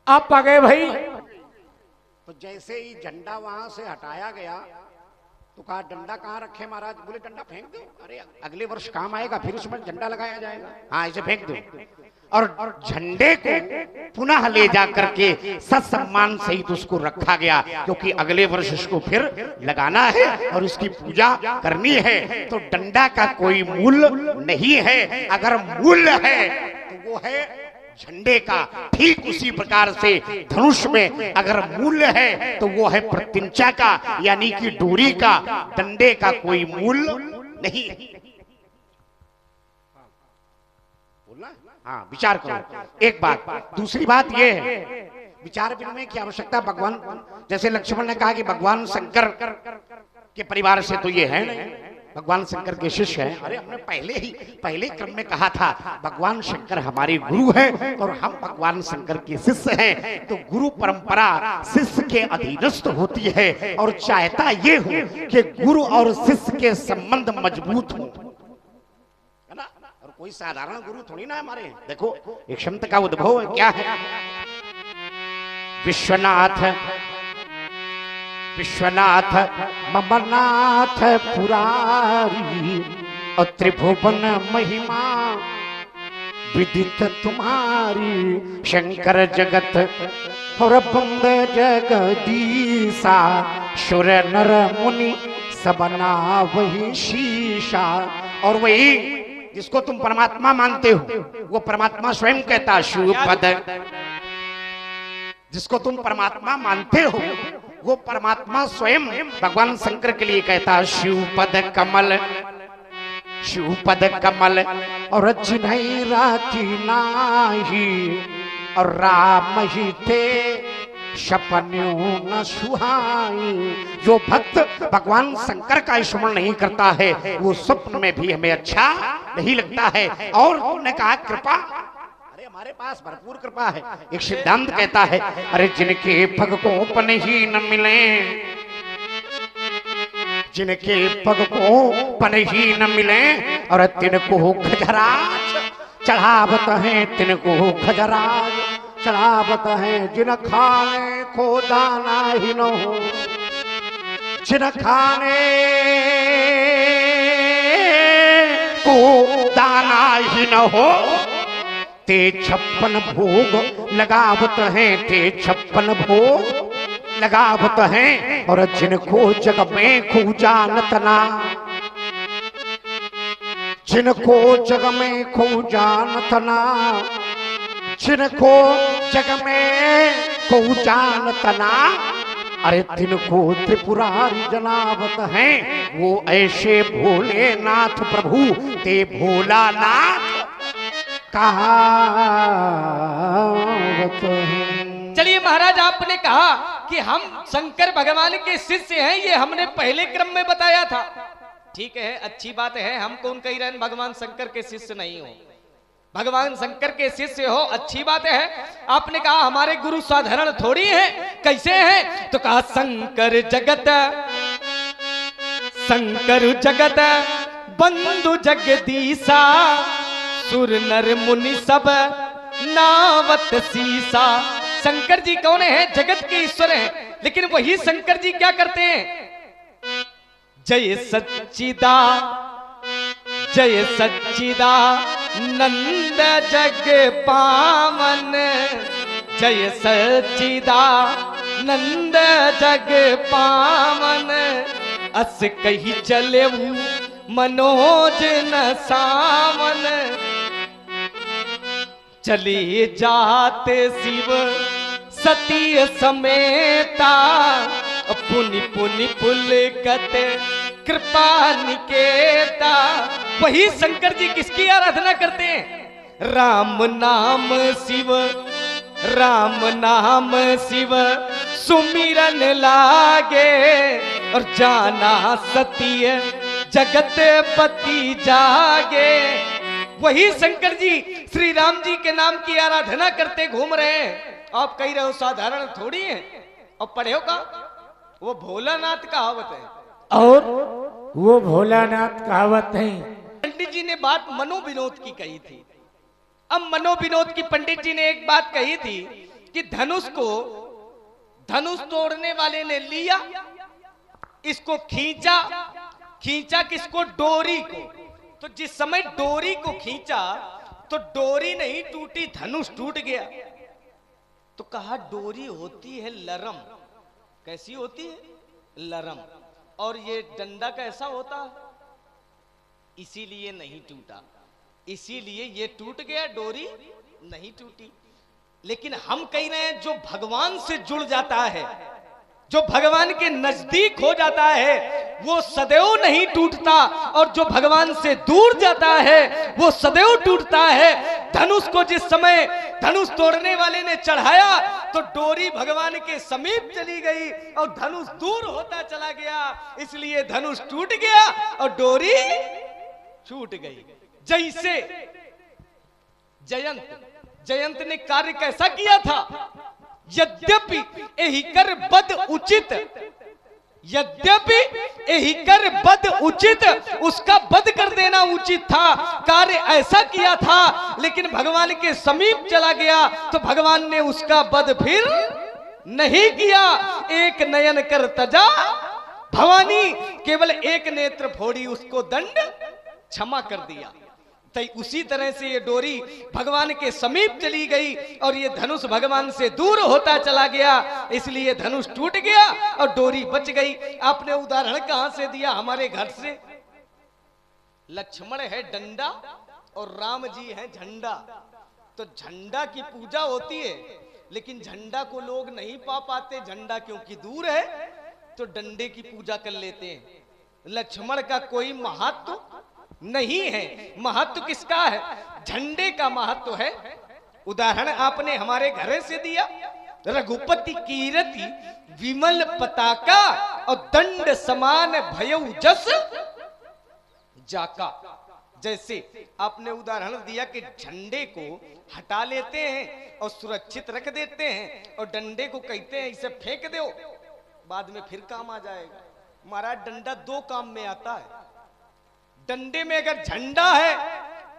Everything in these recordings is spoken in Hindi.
आप आ गए भाई। तो जैसे ही झंडा वहां से हटाया गया तो कहा डंडा कहाँ रखे महाराज? बोले डंडा फेंक दो, अरे अगले वर्ष काम आएगा, फिर उसमें झंडा लगाया जाएगा। हाँ इसे फेंक दो। और झंडे को पुनः ले जा करके सत्सम्मान सहित उसको रखा गया, क्योंकि अगले वर्ष उसको फिर लगाना है और उसकी पूजा करनी है। तो डंडा का कोई मूल्य नहीं है, अगर मूल्य है तो वो है झंडे का। ठीक उसी प्रकार से धनुष में अगर मूल्य है तो वो है प्रत्यंचा का, यानी कि डोरी का। डंडे का कोई मूल्य नहीं। बोलना, हाँ विचार करो एक बात। दूसरी बात ये है, विचार विनिमय की आवश्यकता। भगवान जैसे लक्ष्मण ने कहा कि भगवान शंकर के परिवार से तो ये है नहीं, भगवान शंकर के शिष्य हैं। अरे हमने पहले क्रम में कहा था भगवान शंकर हमारे गुरु हैं और हम भगवान शंकर के शिष्य हैं। तो गुरु परंपरा शिष्य के अधीनस्थ होती है और चाहता ये हो कि गुरु और शिष्य के संबंध मजबूत हो, है ना? और कोई साधारण गुरु थोड़ी ना हमारे। देखो एक शब्द का उद्भव क्या है? विश्वनाथ ममनाथ पुरारी और त्रिभुवन महिमा विदित तुम्हारी। शंकर जगत और बंद जगदीसा, सुर नर मुनि सबना वही शीशा। और वही जिसको तुम परमात्मा मानते हो वो परमात्मा स्वयं कहता शिवपद। जिसको तुम परमात्मा मानते हो वो परमात्मा स्वयं भगवान शंकर के लिए कहता शिवपद कमल, शिवपद कमल। और जिन्हें राखी नाही और राम ही थे सपन्यों न सुहाई। जो भक्त भगवान शंकर का स्मरण नहीं करता है वो स्वप्न में भी हमें अच्छा नहीं लगता है। और तुमने कहा कृपा, हमारे पास भरपूर कृपा है। एक सिद्धांत कहता है अरे जिनके पग को पन ही न मिले, जिनके पग को पन ही न मिले और तिनको खजराज चढ़ावत है, तिनको खजराज चढ़ावत है। जिन खाने को दाना ही न हो, जिन खाने को दाना ही न हो, ते 56 भोग लगावत हैं, ते 56 भोग लगावत हैं। और जिनको जग में खूब जानत ना, जिनको जग में खूब जानत ना, जिनको जग में खूब जानत ना, अरे तिनको त्रिपुरारी जनावत हैं। वो ऐसे भोलेनाथ प्रभु ते भोलानाथ चलिए महाराज, आपने कहा कि हम शंकर भगवान के शिष्य हैं, ये हमने पहले क्रम में बताया था। ठीक है, अच्छी बात है। हम कौन कह रहे हैं भगवान शंकर के शिष्य नहीं हो? भगवान शंकर के शिष्य हो, अच्छी बात है। आपने कहा हमारे गुरु साधारण थोड़ी है, कैसे हैं? तो कहा शंकर जगत, शंकर जगत बंधु जगदीसा, सुर नर मुनि सब नावत सीसा। शंकर जी कौन है? जगत के ईश्वर हैं, लेकिन वही शंकर जी क्या करते हैं? जय सच्चिदा, जय सच्चिदा नंद जग पावन, जय सच्चिदा नंद जग पावन। अस कही चले मनोज न सावन, चली जाते शिव सती समेता, पुनि पुनि पुलकत कृपा निकेता। वही शंकर जी किसकी आराधना करते हैं? राम नाम शिव, राम नाम शिव सुमिरन लागे, और जाना सत्य जगत पति जागे। वही शंकर जी श्री राम जी के नाम की आराधना करते घूम रहे हैं। आप कह रहे हो साधारण थोड़ी है, और पढ़े हो का? वो भोलानाथ कहावत है। और वो भोलानाथ कहावत है। पंडित जी ने बात मनोविनोद की कही थी। अब मनोविनोद की पंडित जी ने एक बात कही थी कि धनुष तोड़ने वाले ने लिया, इसको खींचा किसको? डोरी को। तो जिस समय डोरी को खींचा तो डोरी नहीं टूटी, धनुष टूट गया। तो कहा डोरी होती है लरम। कैसी होती है? लरम। और ये डंडा कैसा होता है? इसीलिए नहीं टूटा, इसीलिए ये टूट गया, डोरी नहीं टूटी। लेकिन हम कह रहे हैं जो भगवान से जुड़ जाता है, जो भगवान के नजदीक हो जाता है, वो सदैव नहीं टूटता, और जो भगवान से दूर जाता है वो सदैव टूटता है। धनुष को जिस समय धनुष तोड़ने वाले ने चढ़ाया तो डोरी भगवान के समीप चली गई और धनुष दूर होता चला गया, इसलिए धनुष टूट गया और डोरी छूट गई। जैसे जयंत ने कार्य कैसा किया था? यद्यपि एहि कर बद उचित, यद्यपि एहि कर बद उचित, उसका बद कर देना उचित था, कार्य ऐसा किया था, लेकिन भगवान के समीप चला गया तो भगवान ने उसका बद फिर नहीं किया। एक नयन कर तजा भवानी, केवल एक नेत्र फोड़ी, उसको दंड क्षमा कर दिया। तो उसी तरह से ये डोरी भगवान के समीप चली गई और ये धनुष भगवान से दूर होता चला गया, इसलिए धनुष टूट गया और डोरी बच गई। आपने उदाहरण कहां से दिया? हमारे घर से। लक्ष्मण है डंडा और राम जी है झंडा। तो झंडा की पूजा होती है, लेकिन झंडा को लोग नहीं पा पाते, झंडा क्योंकि दूर है, तो डंडे की पूजा कर लेते हैं। लक्ष्मण का कोई महत्व नहीं है। महत्व किसका है? झंडे का महत्व है। उदाहरण आपने हमारे घर से दिया, रघुपति कीरति विमल पताका और दंड समान भयउ जस जाका। जैसे आपने उदाहरण दिया कि झंडे को हटा लेते हैं और सुरक्षित रख देते हैं, और डंडे को कहते हैं इसे फेंक दो, बाद में फिर काम आ जाएगा। महाराज डंडा दो काम में आता है। डंडे में अगर झंडा है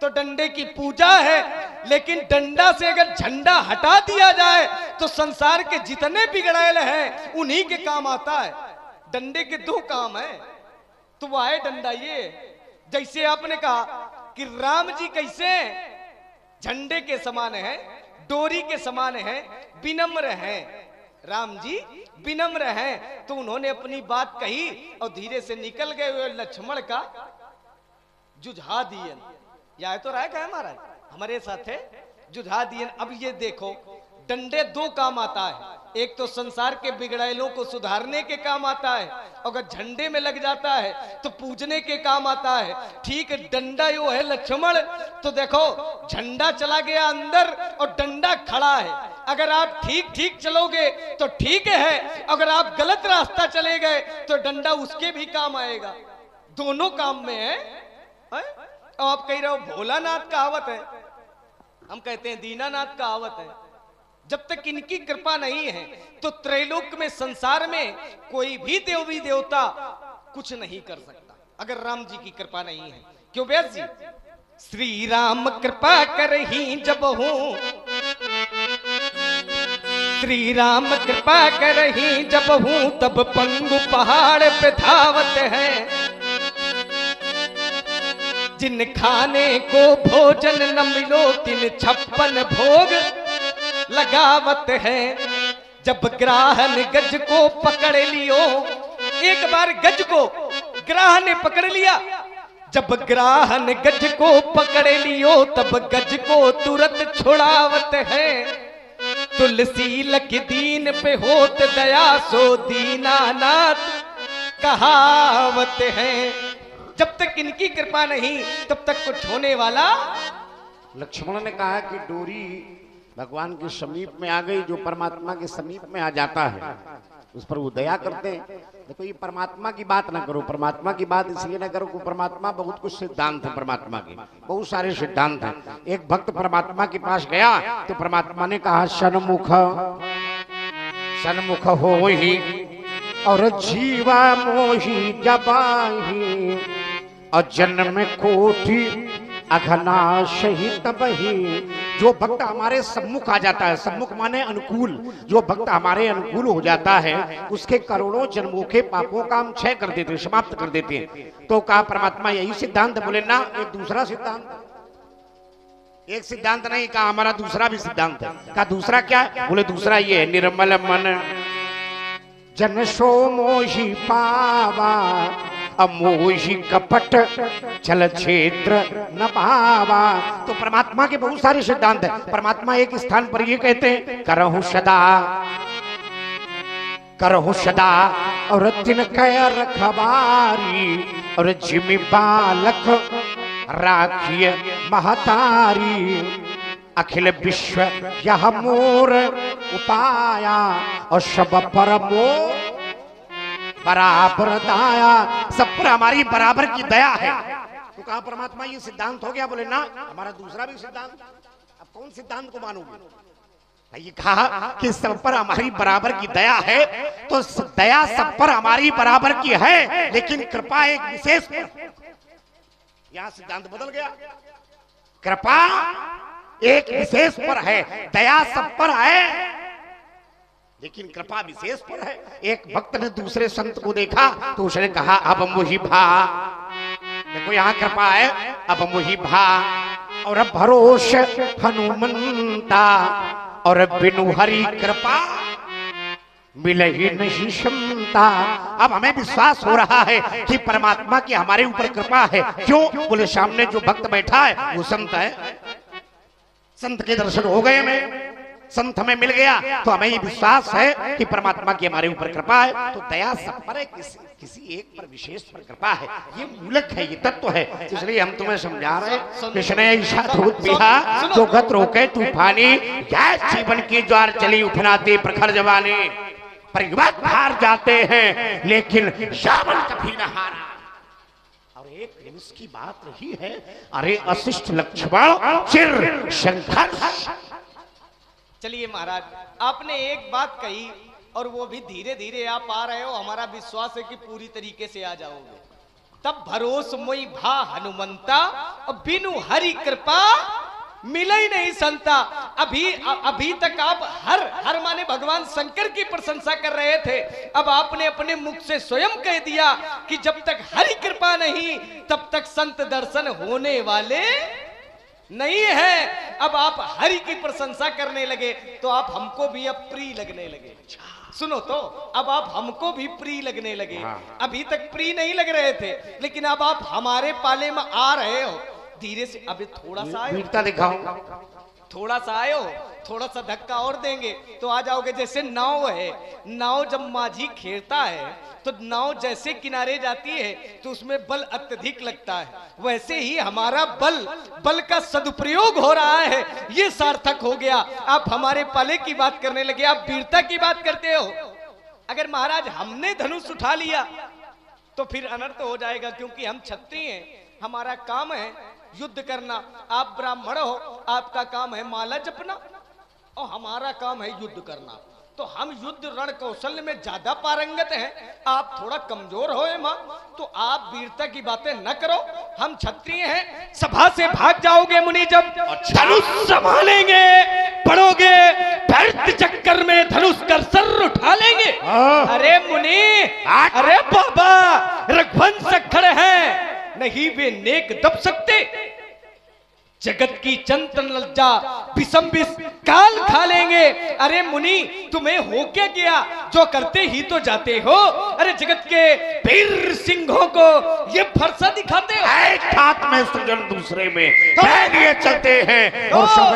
तो डंडे की पूजा है, लेकिन डंडा से अगर झंडा हटा दिया जाए तो संसार के जितने बिगड़ैल हैं उन्हीं के काम आता है। डंडे के दो काम है, तो वह है डंडा। ये जैसे आपने कहा कि राम जी कैसे झंडे के समान है, डोरी के समान है, विनम्र है। राम जी विनम्र हैं, तो उन्होंने अपनी बात कही और धीरे से निकल गए हुए लक्ष्मण का जुझा दियन। या तो राय का महाराज हमारे साथ है, जुझा दियन। अब ये देखो, डंडे दो काम आता है। एक तो संसार के बिगड़ैलों को सुधारने के काम आता है, अगर झंडे में लग जाता है तो पूजने के काम आता है। ठीक डंडा यो है लक्ष्मण, तो देखो झंडा चला गया अंदर और डंडा खड़ा है। अगर आप ठीक चलोगे तो ठीक है, अगर आप गलत रास्ता चले गए तो डंडा उसके भी काम आएगा। दोनों काम में है। आप कह रहे हो भोलानाथ कहावत है, हम कहते हैं दीनानाथ कहावत है। जब तक इनकी कृपा नहीं है तो त्रैलोक में, संसार में कोई भी देवी देवता कुछ नहीं कर सकता, अगर राम जी की कृपा नहीं है। क्यों व्यास जी? श्री राम कृपा करही जब हूं, श्री राम कृपा करही जब हूं, तब पंगु पहाड़ पे धावत है। जिन खाने को भोजन न मिलो तिन 56 भोग लगावत है। जब ग्राहन गज को पकड़ लियो, एक बार गज को ग्राह ने पकड़ लिया, जब ग्राहन गज को पकड़ लियो तब गज को तुरंत छुड़ावत है। तुलसी लख दीन पे होत दया, सो दीनानाथ कहावत है। जब तक इनकी कृपा नहीं तब तक कुछ होने वाला। लक्ष्मण ने कहा कि डोरी भगवान के समीप में आ गई, जो परमात्मा के समीप में आ जाता है उस पर वो दया करते हैं। देखो ये परमात्मा की बात ना करो, परमात्मा की बात इसलिए ना करो कि परमात्मा बहुत कुछ सिद्धांत है, परमात्मा के बहुत सारे सिद्धांत हैं। एक भक्त परमात्मा के पास गया तो परमात्मा ने कहा सन्मुख हो ही और जीवा मोही जबाही, और जन्म कोटि अघनाश ही तबही, जो भक्त हमारे सम्मुख आ जाता है, सम्मुख माने अनुकूल, जो भक्त हमारे अनुकूल हो जाता है उसके करोड़ों जन्मों के पापों का हम क्षय कर देते हैं, समाप्त कर देते हैं। तो कहा परमात्मा यही सिद्धांत, बोले ना एक दूसरा सिद्धांत, एक सिद्धांत नहीं, कहा हमारा दूसरा भी सिद्धांत है। कहा दूसरा क्या है? बोले दूसरा ये है, निर्मल मन जन सो मोहि पावा, अमोहि कपट छल क्षेत्र न पावा। तो परमात्मा के बहुत सारे सिद्धांत है। परमात्मा एक स्थान पर ये कहते हैं करहु सदा और तिन कय रखबारी, और जिमि बालक राखिय महतारी, अखिल विश्व यह मोर उपाया, और सब पर मोर बराबर दाया। सब पर हमारी बराबर की दया है। तो कहा परमात्मा ये सिद्धांत हो गया? बोले ना हमारा दूसरा भी सिद्धांत। अब कौन सिद्धांत को मानोगे? ये कहा कि सब पर हमारी बराबर की दया है, तो दया सब पर हमारी बराबर की है, लेकिन कृपा एक विशेष पर। यहां सिद्धांत बदल गया। कृपा एक विशेष पर है, दया सब पर है, लेकिन कृपा विशेष पर है। एक भक्त ने दूसरे संत को देखा तो उसने कहा अब मुझी भा, देखो यहाँ कृपा है, अब मुझी भा, और अब भरोस हनुमंता, और बिनु हरि कृपा मिले ही नहीं क्षमता। अब हमें विश्वास हो रहा है कि परमात्मा की हमारे ऊपर कृपा है। क्यों? बोले सामने जो भक्त बैठा है वो संत है, संत के दर्शन हो गए, हमें संत हमें मिल गया, तो हमें ये विश्वास है कि परमात्मा की हमारे ऊपर कृपा है। तो दया सब पर है, किसी एक पर विशेष पर कृपा है। ये मूलक है, ये तत्व है, इसलिए हम तुम्हें समझा रहे। कृष्ण ऐसा दूध पिहा जो गत रोके तूफानी, क्या जीवन की ज्वार चली उठनाती प्रखर जवानी, परिवार हार जाते हैं लेकिन श्रावण कभी न हारा। और एक निमिष की बात रही है, अरे अशिष्ट लक्ष्मण चिर संघर्ष। चलिए महाराज, आपने एक बात कही और वो भी धीरे धीरे आप आ रहे हो, हमारा विश्वास है कि पूरी तरीके से आ जाओगे। तब भरोस मोई भा हनुमंता, बिनु हरि कृपा मिले ही नहीं संता। अभी तक आप हर माने भगवान शंकर की प्रशंसा कर रहे थे, अब आपने अपने मुख से स्वयं कह दिया कि जब तक हरि कृपा नहीं तब तक संत दर्शन होने वाले नहीं है। अब आप हरि की प्रशंसा करने लगे तो आप हमको भी अब प्रिय लगने लगे। सुनो तो, अब आप हमको भी प्रिय लगने लगे। अभी तक प्रिय नहीं लग रहे थे, लेकिन अब आप हमारे पाले में आ रहे हो धीरे से। अभी थोड़ा सा आए, दिखाओ, थोड़ा सा आयो, थोड़ा सा धक्का और देंगे तो आ जाओगे। जैसे नाव है, नाव जब माझी खेलता है तो नाव जैसे किनारे जाती है तो उसमें बल अत्यधिक लगता है, वैसे ही हमारा बल का सदुपयोग हो रहा है। ये सार्थक हो गया। आप हमारे पाले की बात करने लगे, आप वीरता की बात करते हो। अगर महाराज हमने धनुष उठा लिया तो फिर अनर्थ हो जाएगा, क्योंकि हम क्षत्रिय हैं, हमारा काम है युद्ध करना। आप ब्राह्मण हो, आपका काम है माला जपना, और हमारा काम है युद्ध करना। तो हम युद्ध रण कौशल में ज्यादा पारंगत हैं, आप थोड़ा कमजोर हो मां, तो आप वीरता की बातें न करो। हम क्षत्रिय हैं, सभा से भाग जाओगे मुनि जब धनुष संभालेंगे, पड़ोगे व्यर्थ चक्कर में धनुष कर सर उठा लेंगे। अरे मुनि, अरे बाबा, रघुवंश खड़े हैं, नहीं वे नेक दब सकते। जगत की चंचल लज्जा विषम विष काल खा लेंगे। अरे मुनि, तुम्हें हो क्या गया, जो करते ही तो जाते हो। अरे जगत के वीर सिंहों को ये फरसा दिखाते हो। एक हाथ में सृजन दूसरे में ये चलते हैं, और सब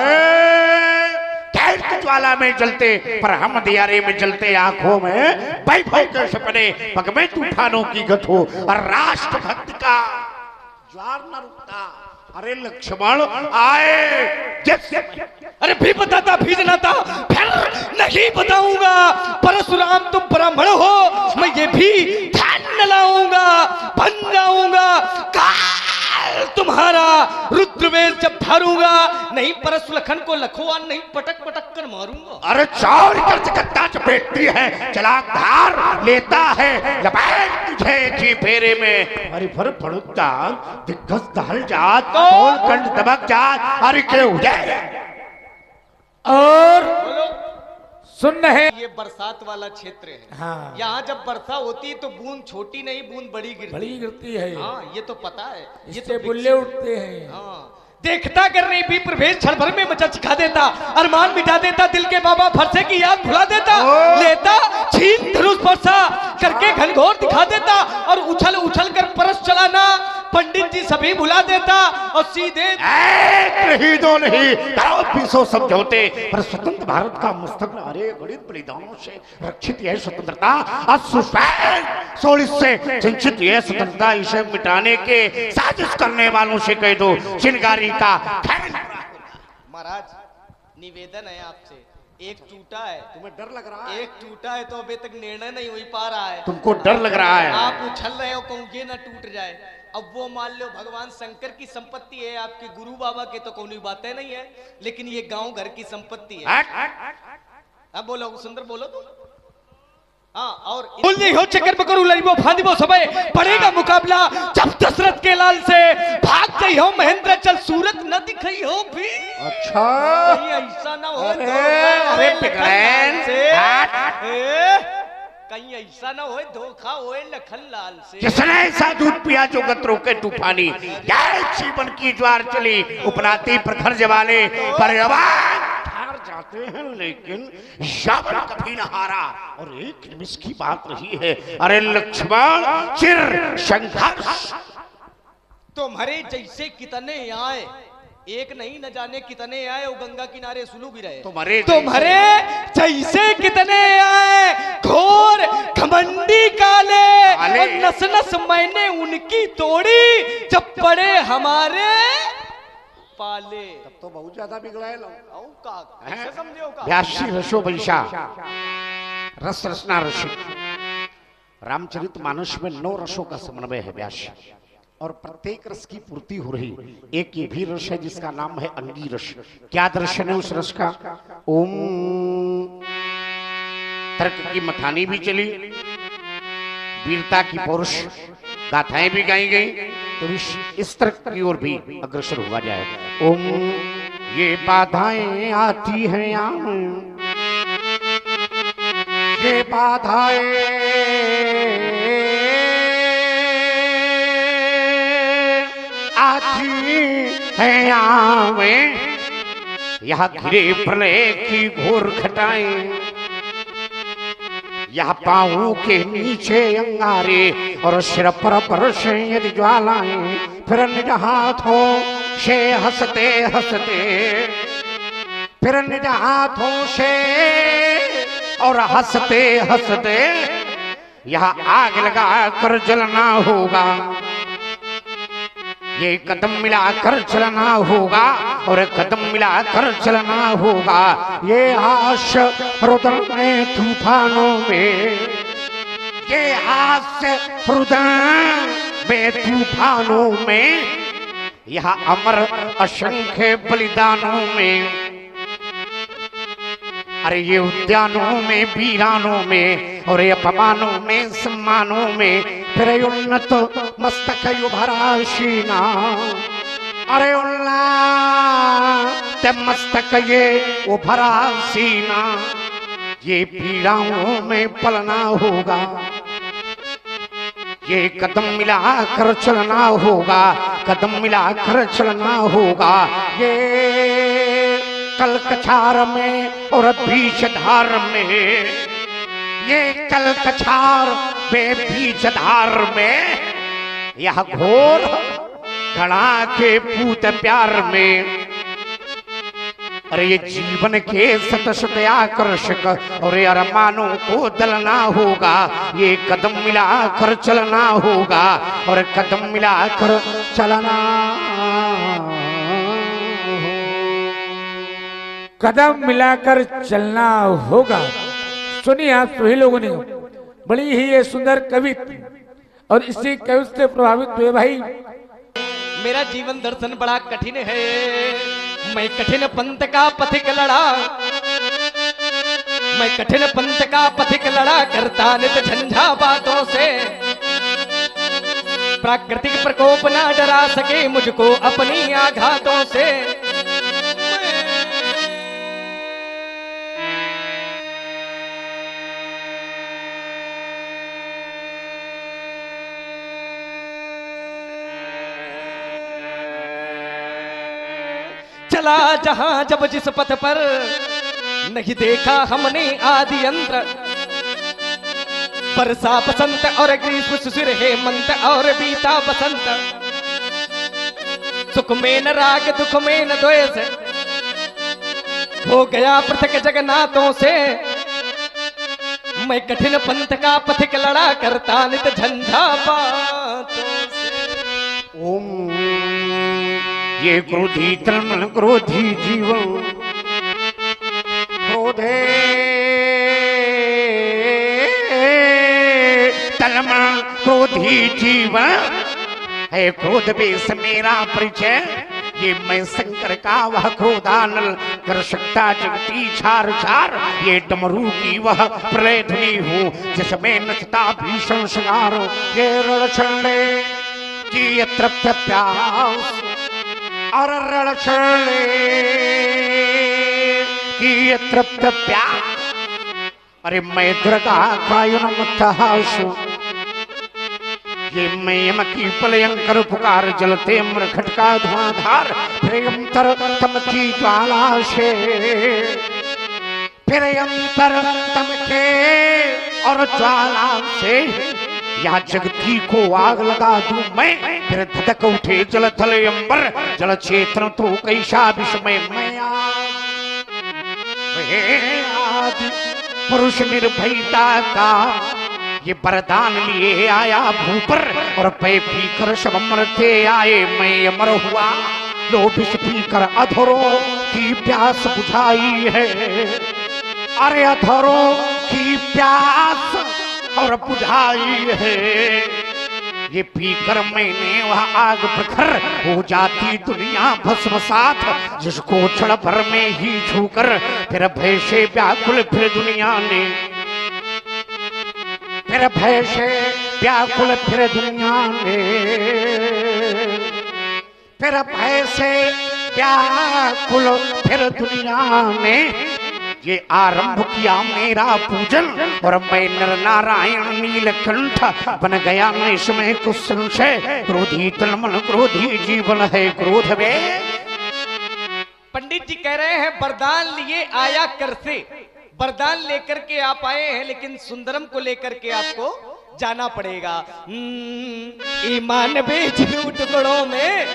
ज्वाला में जलते, पर हम दियारे में जलते। आंखों में वैभव के सपने, पग में तूफानों की गठो, और राष्ट्र भक्त का ज्वार न रुकता। अरे लक्ष्मण आए जैसे, अरे भी बताता भेजना था, फिर नहीं बताऊंगा। परशुराम तुम ब्राह्मण हो, मैं ये भी ध्यान न लाऊंगा, बन जाऊंगा। काल तुम्हारा रुद्रवेल जब धारूंगा, नहीं परशुलखन को लखोवान नहीं पटक पटक कर मारूंगा। अरे चार कर चकत्ता चपेटती है, चलाक धार लेता है, लपेट तुझे जी फेरे में। अरे फर फड़ुता दिग्गज दहल जात, कंठ दबक जात। अरे के उदय और बोलो। सुन रहे। ये बरसात वाला क्षेत्र है। हाँ, यहाँ जब वर्षा होती है तो बूंद छोटी नहीं, बूंद बड़ी गिरती बड़ी है। गिरती है। हाँ, ये तो पता है। ये इससे तो बुल्ले उठते हैं। हाँ, देखता कर रही भी प्रवेश क्षण भर में मचा सिखा देता, अरमान मिटा देता, दिल के बाबा फरसे की याद भुला देता, लेता छीन धनुष परसा करके घनघोर दिखा देता, और उछल उछल कर परस चलाना पंडित जी सभी भुला देता, और सीधे नहीं दो नहीं करो पीसो समझौते पर स्वतंत्र भारत का मुस्तकबिल अरे गणित बलिदानों से रक्षित यह स्वतंत्रता से सिंचित यह स्वतंत्रता, इसे मिटाने के साजिश करने वालों से कह दो चिनगारी का। महाराज निवेदन है आपसे, एक टूटा है। तुम्हें डर लग रहा है? एक टूटा है तो अभी तक निर्णय नहीं हो पा रहा है। तुमको डर लग रहा है? आप उछल रहे हो कहूँ ये ना टूट जाए। अब वो मान लो भगवान शंकर की संपत्ति है, आपके गुरु बाबा के तो कोई बातें नहीं है, लेकिन ये गांव घर की संपत्ति है। अब बोलो सुंदर बोलो तुम। हाँ, और बोलिए हो चक्कर में करूँ लड़िबो फांदिबो समय पड़ेगा मुकाबला, जब दशरथ के लाल से भाग गई हो महेंद्र चल सूरत न दिखाई हो भी। अच्छा कहीं ऐसा ना हो अरे पिघलेन कहीं ऐसा ना हो धोखा होए लखन लाल से। जिसने ऐसा दूध पिया जो गत्रों के तूफानी, यह जीवन की ज्वार चली उपनाती प्रखर जवाले पर हार जाते हैं, लेकिन यावन कभी न हारा। और एक निमिष की बात नहीं है, अरे लक्ष्मण चिर संघर्ष तुम्हारे जैसे कितने आए, एक नहीं न जाने कितने आए, वो गंगा किनारे सुलू भी रहे। तुम्हारे जैसे कितने आए, घोर घमंडी काले, और नस नस मैंने उनकी तोड़ी, जब पड़े हमारे पाले। तब तो बहुत ज्यादा बिगड़ा है व्यासी रसो वैशा रस रसना रसो। रामचरित मानस में 9 रसों का समन्वय है व्यास, और प्रत्येक रस की पूर्ति हो रही। एक ये भी रस है जिसका नाम है अंगी रस। क्या दर्शन है उस रस का? ओम तर्क की मथानी भी चली, वीरता की पौरुष गाथाएं भी गाई गई, तो इस तर्क की ओर भी अग्रसर हुआ जाए। ओम ये बाधाएं आती हैं यहाँ, ये बाधाएं आती हैं यहाँ में, यहाँ घिरे प्रलय की घोर घटाएं, यहाँ पाँवों के नीचे अंगारे और सिर पर बरसे यदि ज्वालाएं, फिर निज हाथों से हंसते हंसते, फिर निज हाथों से और हंसते हंसते यहाँ आग लगा कर जलना होगा। ये कदम मिलाकर चलना होगा और कदम मिलाकर चलना होगा। ये हास्य रुदन में तूफानों में, ये हास्य रुदन में तूफानों में, यह अमर असंख्य बलिदानों में, अरे ये उद्यानों में वीरानों में, और ये अपमानों में सम्मानों में, फिर उन्नत मस्तक उभरा सीना, अरे उन्नत मस्तक ये उभरा सीना, ये पीड़ाओं में पलना होगा। ये कदम मिलाकर चलना होगा, कदम मिलाकर चलना होगा। ये कल कछार में और बीच धार में, ये कल कछार में बीच धार में, यह घोर घड़ा के पूत प्यार में, अरे ये जीवन के सतसत आकर्षक और ये अरमानों को दलना होगा। ये कदम मिलाकर चलना होगा और कदम मिलाकर चलना, कदम मिलाकर चलना होगा। सुनिए आप सभी लोगों ने, बड़ी ही ये सुंदर कविता और इसी कविता से प्रभावित हुए भाई। मेरा जीवन दर्शन बड़ा कठिन है, मैं कठिन पंथ का पथिक लड़ा, मैं कठिन पंथ का पथिक लड़ा, करता नित झंझा बातों से, प्राकृतिक प्रकोप ना डरा सके मुझको अपनी आघातों से। चला जहां जब जिस पथ पर, नहीं देखा हमने आदि अंत। वर्षा बसंत और ग्रीष्म शिशिर हेमंत और बीता बसंत। सुख में न राग दुख में न द्वेष, हो गया पृथक जगन्नाथों से। मैं कठिन पंथ का पथिक लड़ा करता नित झंझावातों से। ओम ये क्रोधी तन्मन क्रोधी जीवन, क्रोधे तन्मन क्रोधी जीवन है। क्रोध बेस मेरा परिचय, ये मैं शंकर का वह क्रोधानल, कर सकता जगती छार छार। ये डमरू की वह प्रलय ध्वनि हूँ, जिसमें नचता भीषण संहार। ये रणछंडे की तृप्त प्यास, और रणछंडे की तृप्त प्यास। अरे मैं दुर्गा कायन मत्तहास, ये मैं यम की पलयंकर पुकार, जलते मृखट का धुआंधार। फिर अंतर तम की ज्वाला से, फिर अंतर तम के और ज्वाला से, या जगती को आग लगा दूं मैं। फिर धधक उठे जल थल अंबर, जल क्षेत्र तो कैसा विस्मय। मैं आदि पुरुष निर्भयता का ये वरदान लिए आया भूपर, और पै पीकर सब मरते आए मैं अमर हुआ। लो विष पीकर अधरों की प्यास बुझाई है, अरे अधरों की प्यास और बुझाई है। ये पीकर मैंने वह आग प्रखर, हो जाती दुनिया भस्मसात। जिसको क्षण भर में ही छूकर, फिर भय से व्याकुल फिर दुनिया ने, फिर भय से व्याकुल फिर दुनिया ने, फिर भय से व्याकुल फिर दुनिया ने। ये आरंभ किया मेरा पूजन, और मैं नर नारायण नीलकंठ बन गया मैं इसमें कुछ संशय। क्रोधी तन्मन क्रोधी जीवन है क्रोध में। पंडित जी कह रहे हैं वरदान लिए आया कर से, वरदान लेकर के आप आए हैं, लेकिन सुंदरम को लेकर के आपको जाना पड़ेगा। ईमान बेच दो टुकड़ों में,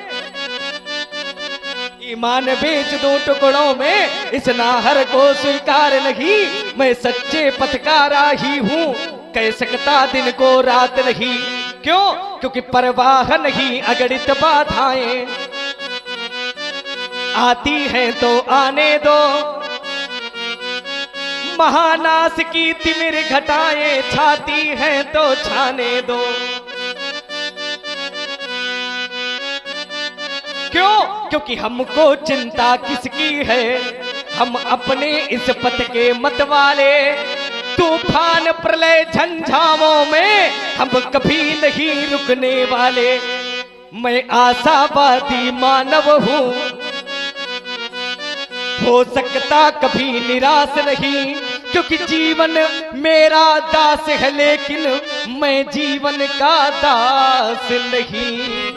ईमान बेच दो टुकड़ों में, इस नाहर को स्वीकार नहीं। मैं सच्चे पथ का राही हूँ, कह सकता दिन को रात नहीं। क्यों? क्योंकि परवाह नहीं अगणित बाधाएं, आती हैं तो आने दो। महानाश की तिमिर घटाएं छाती हैं तो छाने दो। क्यों? क्योंकि हमको चिंता किसकी है, हम अपने इस पथ के मत वाले। तूफान प्रलय झंझावों में हम कभी नहीं रुकने वाले। मैं आशावादी मानव हूँ, हो सकता कभी निराश नहीं। क्योंकि जीवन मेरा दास है, लेकिन मैं जीवन का दास नहीं।